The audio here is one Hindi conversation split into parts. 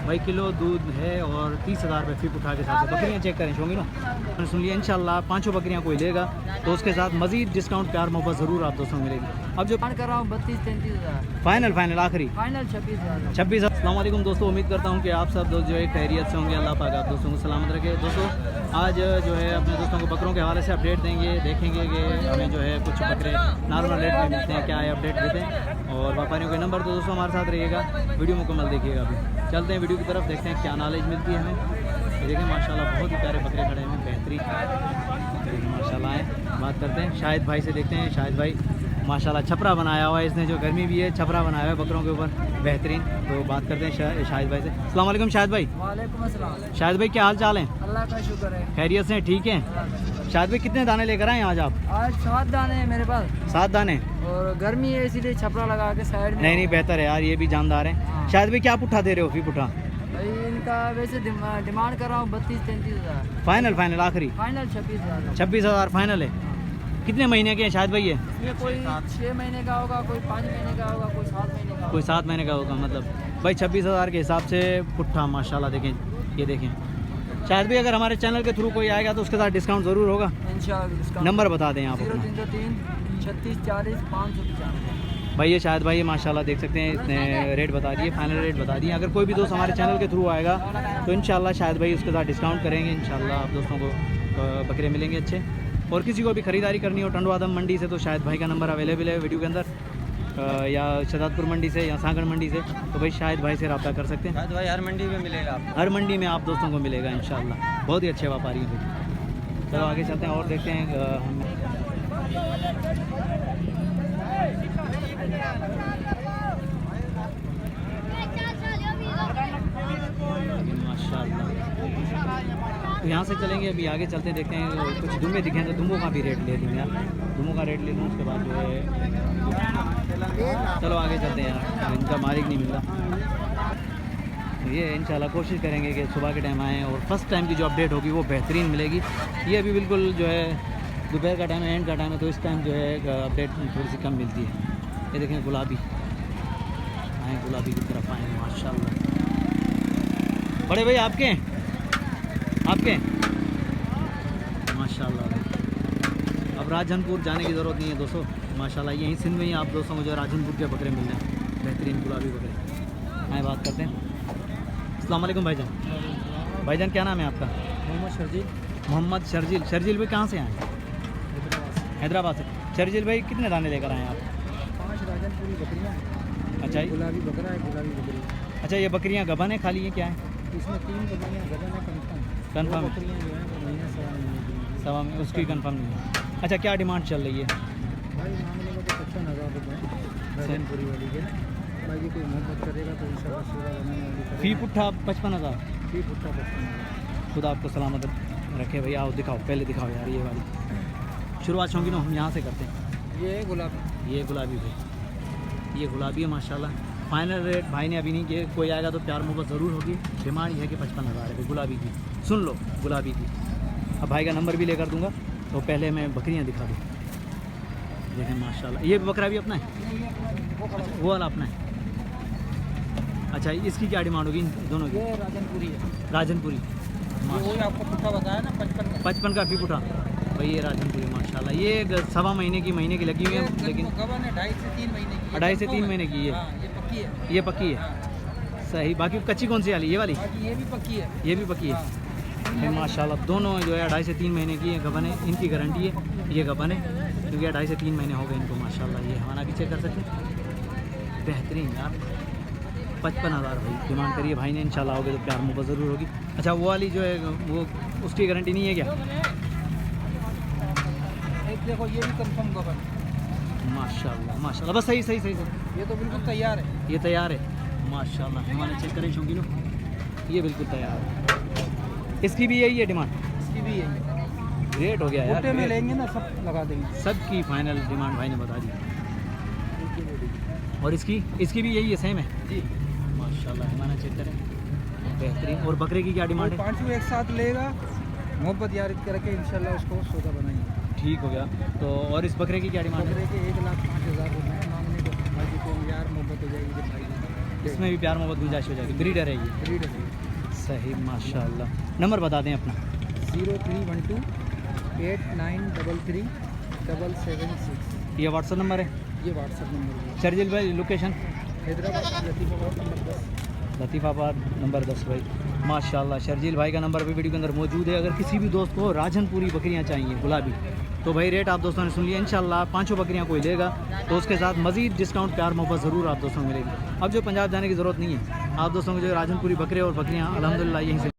भाई किलो दूध है और 30,000 रुपये फी उठा के साथ बकरियाँ चेक करें शौकीनो। मैंने सुन लिया इंशाल्लाह 5 बकरियाँ कोई लेगा तो उसके साथ मजीद डिस्काउंट प्यार मोहब्बत ज़रूर आप दोस्तों को मिलेगी। अब जो कर रहा हूँ 32-33 हज़ार फाइनल आखिरी फाइनल 26,000। 26। अस्सलाम वालेकुम दोस्तों, उम्मीद करता हूँ कि आप सब दोस्त जो है खैरियत से होंगे। अल्लाह पाक आप दोस्तों को सलामत रखे। दोस्तों आज जो है अपने दोस्तों को बकरों के हवाले से अपडेट देंगे, देखेंगे कि हमें जो है कुछ बकरे नॉर्मल रेट में मिलते हैं, क्या है अपडेट देते हैं और व्यापारियों के नंबर। तो दोस्तों हमारे साथ रहिएगा, वीडियो मुकम्मल देखिएगा। अभी चलते हैं वीडियो की तरफ, देखते हैं क्या नॉलेज मिलती है हमें। देखें माशाल्लाह बहुत ही प्यारे बकरे खड़े हैं, बेहतरीन माशाल्लाह है। बात करते हैं शाहिद भाई से, देखते हैं शाहिद भाई माशाल्लाह छपरा बनाया हुआ है इसने, जो गर्मी भी है छपरा बनाया हुआ है बकरों के ऊपर, बेहतरीन। तो बात करते हैं शाहिद भाई से। अस्सलाम वालेकुम शाहिद भाई। वालेकुम अस्सलाम। शाहिद भाई क्या हाल चाल है? अल्लाह का शुक्र है, खैरियत से ठीक है। शाहिद भाई कितने दाने लेकर आए आज आप? आज 7 दाने हैं मेरे पास। 7 दाने? और गर्मी है इसीलिए छपरा लगा के साइड में। नहीं बेहतर है यार, ये भी जानदार है। हाँ। शाहिद भाई क्या पुट्ठा दे रहे हो? फी पुट्ठा भाई इनका वैसे डिमांड कर रहा हूँ 32-33 हज़ार। फाइनल आखिरी फाइनल 26,000। 26,000 फाइनल है। कितने महीने के हैं शाहिद भाई? ये कोई 6 महीने का होगा, कोई 5 महीने का होगा, कोई 7 महीने का, कोई 7 महीने का होगा। मतलब भाई 26,000 के हिसाब से पुट्ठा माशाल्लाह। देखें ये देखें शाहिद भाई, अगर हमारे चैनल के थ्रू कोई आएगा तो उसके साथ डिस्काउंट ज़रूर होगा इंशाल्लाह। नंबर बता दें आप अपना। 0303 36 40 595। भाई ये शाहिद भाई ये माशाल्लाह देख सकते हैं, इतने रेट बता दिए, फाइनल रेट बता दिए। अगर कोई भी दोस्त हमारे चैनल के थ्रू आएगा तो इंशाल्लाह शाहिद भाई उसके साथ डिस्काउंट करेंगे इंशाल्लाह। आप दोस्तों को बकरे मिलेंगे अच्छे। और किसी को भी ख़रीदारी करनी हो टंडवा आदम मंडी से तो शाहिद भाई का नंबर अवेलेबल है वीडियो के अंदर, या शहजादपुर मंडी से या सांगड़ मंडी से, तो भाई शाहिद भाई से रब्ता कर सकते हैं। शाहिद भाई हर मंडी में मिलेगा आपको। हर मंडी में आप दोस्तों को मिलेगा इंशाल्लाह। बहुत ही अच्छे व्यापारी हैं। चलो आगे चलते हैं और देखते हैं माशाल्लाह। तो यहाँ से चलेंगे, अभी आगे चलते देखते हैं कुछ दुम्बे दिखे तो दुम्बों का भी रेट ले लूँ यार, दुम्बों का रेट ले लूँ उसके बाद जो है। चलो आगे चलते हैं यार, इनका मालिक नहीं मिल रहा। तो ये इंशाल्लाह कोशिश करेंगे कि सुबह के टाइम आएँ और फर्स्ट टाइम की जो अपडेट होगी वो बेहतरीन मिलेगी। ये अभी बिल्कुल जो है दोपहर का टाइम है, एंड का टाइम है, तो इस टाइम जो है अपडेट थोड़ी सी कम मिलती है। ये देखें गुलाबी आए, गुलाबी की तरफ आए माशाल्लाह। बड़े भाई आपके माशाल्लाह। अब राजनपुर जाने की ज़रूरत नहीं है दोस्तों माशाल्लाह, यहीं सिंध में ही आप दोस्तों को जो राजनपुर के बकरे मिल रहे हैं, बेहतरीन गुलाबी बकरे। आए बात करते हैं। अस्सलाम वालेकुम भाईजान क्या नाम है आपका? मोहम्मद शर्जील भाई कहाँ से आए? हैदराबाद से। शर्जील भाई कितने दाने लेकर आए आप? 5 राजनपुरी बकरियाँ। अच्छा गुलाबी बकरा है, गुलाबी बकरी। अच्छा ये बकरियाँ गबन है खाली है क्या है? इसमें 3 बकरियाँ गबन है कन्फर्म? बकरियाँ जो है वो महीने सवा में उसकी कंफर्म नहीं है। अच्छा क्या डिमांड चल रही है? भाई मांगने को तो 55,000 रुपये राजनपुरी वाली के, बाकी कोई मोहब्बत करेगा तो इंशाल्लाह सेवा बनाने वाली। फी पुट्ठा 55,000? फी पुट्ठा 55,000। खुदा आपको सलामत रखे भैया। आओ दिखाओ, पहले दिखाओ यार ये वाली शुरुआत शौकीन हम यहाँ से करते हैं। ये गुलाबी, ये गुलाबी भाई, ये गुलाबी है माशाल्लाह। फाइनल रेट भाई ने अभी नहीं किए, कोई आएगा तो प्यार मोहब्बत ज़रूर होगी। डिमांड ये है कि 55,000 है गुलाबी की, सुन लो गुलाबी की। अब भाई का नंबर भी लेकर दूंगा, तो पहले मैं बकरियां दिखा दूँ। देखें माशाल्लाह, ये बकरा भी अपना है, वो वाला अपना है। अच्छा इसकी क्या डिमांड होगी इन दोनों की? ये राजनपुरी है। राजनपुरी वही आपको पुट्ठा बताया ना 55 का फी पुट्ठा भाई, ये राजनपुरी माशाल्लाह। ये सवा महीने की लगी हुई है, लेकिन 2.5 से 3 महीने की। 2.5 से 3 महीने की है। ये पक्की है सही। बाकी कच्ची कौन सी वाली? ये वाली? ये भी पक्की है। ये भी पक्की है भाई माशाल्लाह। दोनों जो है 2.5 से 3 महीने की है, गबन है, इनकी गारंटी है ये गबन है, क्योंकि 2.5 से 3 महीने हो गए इनको माशाल्लाह। ये हमारा भी चेक कर सकते हैं, बेहतरीन यार। 55,000 भाई डिमांड करिए भाई ने, इंशाल्लाह होगे तो प्यार मोहब्बत ज़रूर होगी। अच्छा वो वाली जो है वो उसकी गारंटी नहीं है क्या? एक देखो ये भी कंफर्म गबन माशाल्लाह। बस सही। ये तो बिल्कुल तैयार है। ये तैयार है माशाल्लाह। हमारे चेक करें शौकीनों, ये बिल्कुल तैयार है। इसकी भी यही है डिमांड? इसकी भी यही है। रेट हो गया यार, में लेंगे ना सब लगा देंगे। सबकी फाइनल डिमांड भाई ने बता दी। और इसकी भी यही है, सेम है जी माशाल्लाह। हमारा चेक करें, बेहतरीन। और बकरे की क्या डिमांड है? 5 एक साथ लेगा, मोहब्बत यार करके इंशाल्लाह उसको सौदा बनाएंगे। ठीक हो गया। तो और इस बकरे की क्या डिमांड है? बकरे के 1,05,000 रुपये मांगने को, बाकी को यार मोहब्बत हो जाएगी भाई। इसमें भी प्यार मोहब्बत गुंजाइश हो जाएगी। ब्रीडर है ये? ब्रीडर है। सही, माशाल्लाह। नंबर बता दें अपना। 0312 8933 776। ये व्हाट्सअप नंबर है? ये व्हाट्सअप नंबर है। शर्जील भाई location? Hyderabad Latifabad number 10। Latifabad number 10 भाई। माशाल्लाह शर्जील भाई का नंबर भी वीडियो के अंदर मौजूद है। अगर किसी भी दोस्त को राजनपुरी बकरियां चाहिए गुलाबी, तो भाई रेट आप दोस्तों ने सुन लिया। इंशाल्लाह 5 बकरियां कोई लेगा तो उसके साथ मज़ीद डिस्काउंट प्यार मोहब्बत ज़रूर आप दोस्तों को मिलेगी। अब जो पंजाब जाने की ज़रूरत नहीं है, आप दोस्तों को जो राजनपुरी बकरे और बकरियाँ अल्हम्दुलिल्लाह यहीं से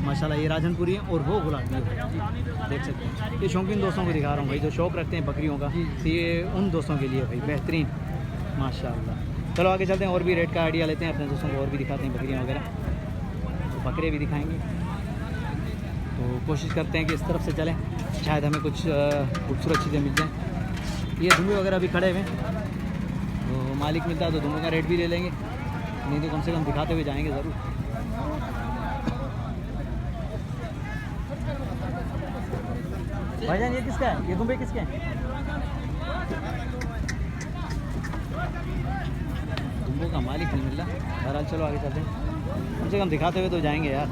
माशाल्लाह ये राजनपुरी है और वो गुलाबी है, देख सकते हैं। ये शौकीन दोस्तों को दिखा रहा हूँ भाई, जो शौक़ रखते हैं बकरियों का, तो ये उन दोस्तों के लिए भाई बेहतरीन माशाल्लाह। चलो आगे चलते हैं और भी रेट का आइडिया लेते हैं अपने दोस्तों को, और भी दिखाते हैं बकरियाँ वगैरह, तो बकरे भी दिखाएंगे। तो कोशिश करते हैं कि इस तरफ से चलें, शायद हमें कुछ खूबसूरत चीज़ें मिल जाएँ। ये धुएँ वगैरह भी खड़े हुए हैं, तो मालिक मिलता है तो धुएँ का रेट भी ले लेंगे, नहीं तो कम से कम दिखाते हुए जाएंगे ज़रूर। भाईजान ये किसका है? ये दुम्बे किसके हैं? दुम्बों का मालिक नहीं मिल रहा। बहरहाल चलो आगे चलते हैं, कम से कम दिखाते हुए तो जाएंगे यार।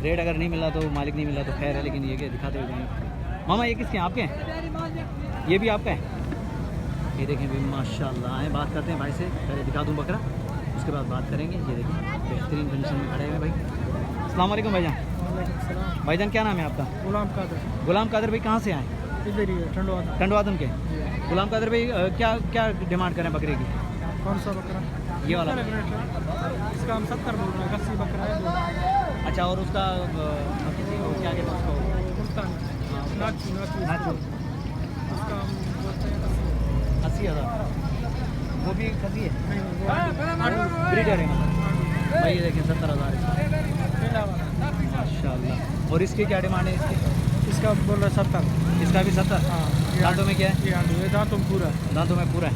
रेट अगर नहीं मिला तो मालिक नहीं मिला तो खैर है, लेकिन ये कि दिखाते हुए जाएंगे। मामा ये किसके हैं? आपके हैं? ये भी आपका है? ये देखें भाई माशाल्लाह। आए बात करते हैं भाई से, पहले दिखा दूँ बकरा, उसके बाद बात करेंगे। ये देखें बेहतरीन कंडीशन में खड़े हुए भाई। अस्सलाम वालेकुम भाईजान। भाईजान क्या नाम है आपका? गुलाम कादर। गुलाम कादर भाई कहाँ से आए? इधर ही है, टंडवादन। टंडवादन के। गुलाम कादर भाई क्या क्या डिमांड करें बकरे की? कौन सा बकरा? ये वाला? इसका हम 70 बोल रहे हैं, 80 बकरा है। अच्छा, और उसका क्या कहते हैं उसको? नाचू। नाचू। उसका हम बोलते हैं 80,000। वो भी खसी है? नहीं, ब्रीडर है मतलब। भाई ये देखें 70,000 माशाल्लाह। और इसकी क्या डिमांड है इसकी? इसका बोल रहा है 70। इसका भी 70? हाँ। दांतों में क्या है? ये दांतों में पूरा। दांतों में पूरा है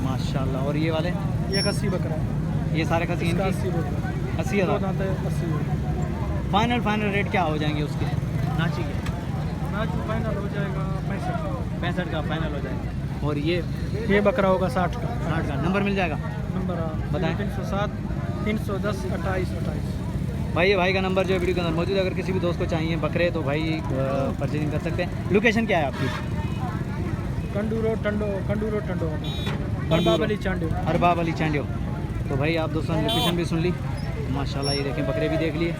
माशाल्लाह। और ये वाले? ये 80 बकरा है। ये सारे खसी इसका इनकी 80 बोल रहा है। 80,000। दांत है 80। फाइनल रेट क्या हो जाएंगे उसके नाची के? नाचू फाइनल हो जाएगा 65। 65 का फाइनल हो जाएगा। और ये बकरा होगा 60 का। 60 का। नंबर मिल जाएगा? नंबर बताएं। 307 310 28 28। भाई ये भाई का नंबर जो है वीडियो के अंदर मौजूद है। अगर किसी भी दोस्त को चाहिए बकरे तो भाई परचेजिंग कर सकते हैं। लोकेशन क्या है आपकी? कंडूरो टंडो अरबाब अली चांडियो। अरबाब अली चांडियो। तो भाई आप दोस्तों ने लोकेशन भी सुन ली माशाल्लाह। ये देखें बकरे भी देख लिए,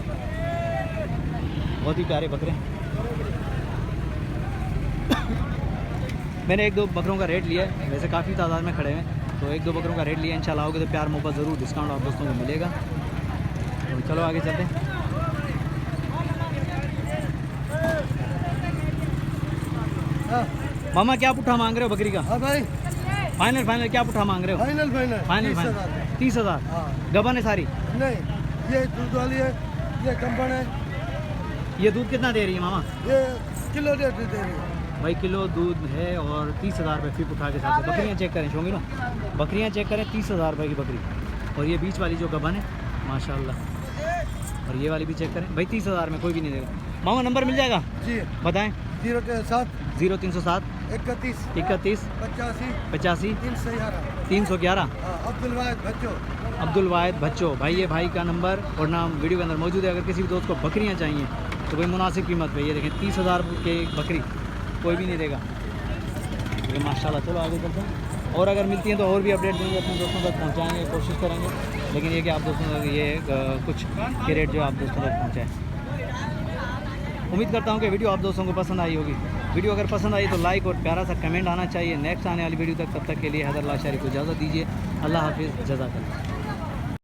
बहुत ही प्यारे बकरे। मैंने 1-2 बकरों का रेट लिया है, वैसे काफ़ी तादाद में खड़े हैं, तो 1-2 बकरों का रेट लिया। इंशाल्लाह आओगे तो प्यार मोहब्बत ज़रूर डिस्काउंट आप दोस्तों को मिलेगा। तो चलो आगे चलते हैं। मामा क्या पुट्ठा मांग रहे हो बकरी का? हाँ भाई, फाइनल क्या पुट्ठा मांग रहे हो? फाइनल 30,000। गबन है सारी? नहीं, ये दूध वाली है, ये कंपन है। ये दूध कितना दे रही है मामा? ये किलो डेढ़ दे रही है भाई, किलो दूध है और 30,000 रुपये फी पुट्ठा के साथ। बकरियाँ चेक करें शौकीनों, बकरियाँ चेक करें। 30,000 रुपये की बकरी। और ये बीच वाली जो गबन है माशाल्लाह, और ये वाली भी चेक करें भाई। 30,000 में कोई भी नहीं देगा। मामा नंबर मिल जाएगा? जी बताएं। 0307 0307 31 81 85 85 311। 311। अब्दुल वाहिद बच्चो भाई, ये भाई का नंबर और नाम वीडियो के अंदर मौजूद है। अगर किसी भी दोस्त को बकरियां चाहिए तो भाई मुनासिब कीमत पे, ये देखें 30,000 के बकरी कोई भी नहीं देगा ये माशाल्लाह। चलो आगे चलते हैं, और अगर मिलती हैं तो और भी अपडेट देंगे, अपने दोस्तों तक पहुँचाएँगे, कोशिश करेंगे। लेकिन ये कि आप दोस्तों तक ये कुछ के रेट जो आप दोस्तों तक पहुँचाएँ। उम्मीद करता हूँ कि वीडियो आप दोस्तों को पसंद आई होगी। वीडियो अगर पसंद आई तो लाइक और प्यारा सा कमेंट आना चाहिए। नेक्स्ट आने वाली वीडियो तक, तब तक के लिए हैदर लाशारी को इजाज़त दीजिए। अल्लाह हाफिज़, जज़ाकल्लाह।